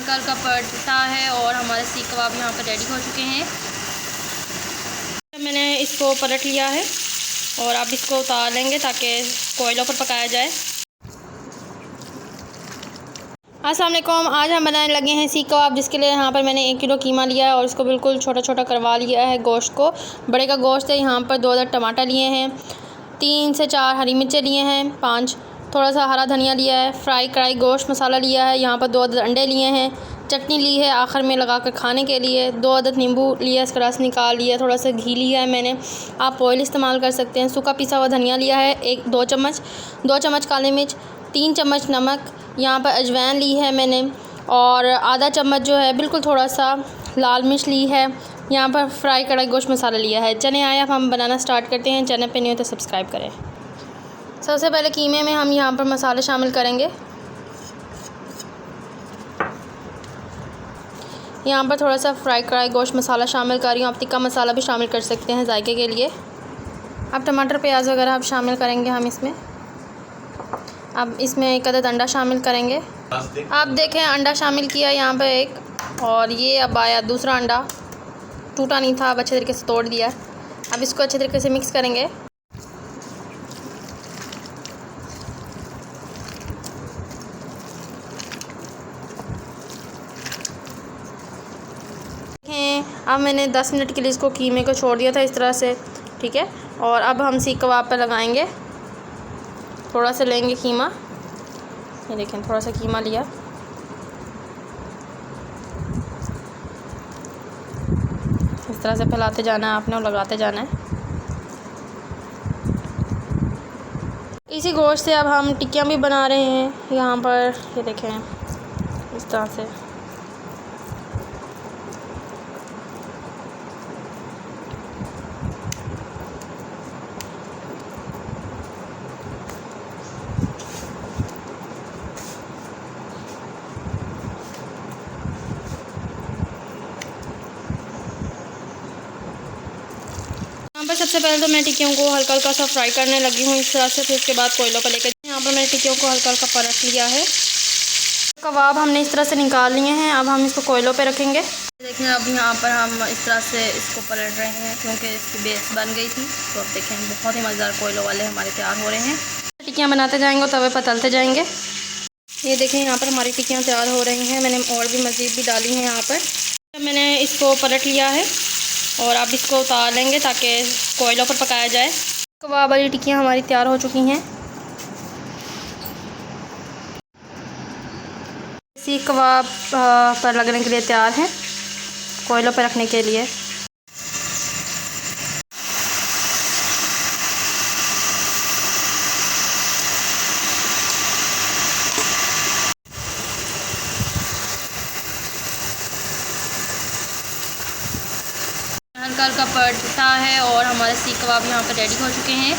हल्का हल्का पड़ता है और हमारे सीख कबाब यहाँ पर रेडी हो चुके हैं। मैंने इसको पलट लिया है और अब इसको उतार लेंगे ताकि कोयलों पर पकाया जाए। अस्सलाम वालेकुम। आज हम बनाने लगे हैं सीख कबाब, जिसके लिए यहाँ पर मैंने 1 किलो कीमा लिया है और उसको बिल्कुल छोटा छोटा करवा लिया है। गोश्त को बड़े का गोश्त है। यहाँ पर 2 अदद टमाटर लिए हैं, 3 से 4 हरी मिर्चें लिए हैं, 5 थोड़ा सा हरा धनिया लिया है, फ्राई कढ़ाई गोश्त मसाला लिया है, यहाँ पर 2 अदद अंडे लिए हैं, चटनी ली है आखिर में लगा कर खाने के लिए, 2 अदद नींबू लिया, इसका रस निकाल लिया, थोड़ा सा घी लिया है मैंने, आप ऑयल इस्तेमाल कर सकते हैं, सूखा पिसा हुआ धनिया लिया है 2 चम्मच, 2 चम्मच काली मिर्च, 3 चम्मच नमक, यहाँ पर अजवाइन ली है मैंने और आधा चम्मच जो है बिल्कुल थोड़ा सा लाल मिर्च ली है। यहाँ पर फ्राई कढ़ाई गोश्त मसाला लिया है। चने आए, अब हम बनाना स्टार्ट करते हैं। चैनल पे नहीं हो तो सब्सक्राइब करें। सबसे पहले कीमे में हम यहाँ पर मसाले शामिल करेंगे। यहाँ पर थोड़ा सा फ्राई कढ़ाई गोश्त मसाला शामिल कर रही हूँ। आप तिक्का मसाला भी शामिल कर सकते हैं जायके के लिए। अब टमाटर प्याज वगैरह आप शामिल करेंगे हम इसमें। अब इसमें 1 अदद अंडा शामिल करेंगे। आप देखें अंडा शामिल किया यहाँ पे 1 और ये अब आया दूसरा अंडा, टूटा नहीं था, अब अच्छे तरीके से तोड़ दिया। अब इसको अच्छे तरीके से मिक्स करेंगे। देखें अब मैंने 10 मिनट के लिए इसको कीमे को छोड़ दिया था इस तरह से, ठीक है। और अब हम सीख कबाब पर लगाएंगे। थोड़ा सा लेंगे कीमा, ये देखें थोड़ा सा कीमा लिया, इस तरह से फैलाते जाना है आपने और लगाते जाना है। इसी गोश्त से अब हम टिक्कियाँ भी बना रहे हैं। यहाँ पर ये देखें इस तरह से। यहाँ पर सबसे पहले तो मैं टिक्कियों को हल्का हल्का सा फ्राई करने लगी हूँ इस तरह से। फिर उसके बाद कोयलों पर लेकर यहाँ पर मैंने टिक्कियों को हल्का हल्का पलट लिया है। कबाब हमने इस तरह से निकाल लिए हैं। अब हम इसको कोयलों पे रखेंगे। देखें अब यहाँ पर हम इस तरह से इसको पलट रहे हैं क्योंकि इसकी बेस बन गई थी। तो अब देखें बहुत ही मज़ेदार कोयलों वाले हमारे तैयार हो रहे हैं। टिक्कियाँ बनाते जाएंगे और तवे पर तलते जाएंगे। ये देखें यहाँ पर हमारी टिक्कियाँ तैयार हो रही हैं। मैंने और भी मज़ीद भी डाली हैं यहाँ पर। मैंने इसको पलट लिया है और अब इसको उतार लेंगे ताकि कोयलों पर पकाया जाए। कबाब वाली टिक्कियाँ हमारी तैयार हो चुकी हैं। सीख कबाब पर लगने के लिए तैयार हैं, कोयलों पर रखने के लिए। हल्का हल्का पड़ता है और हमारे सीख कबाब यहाँ पर रेडी हो चुके हैं।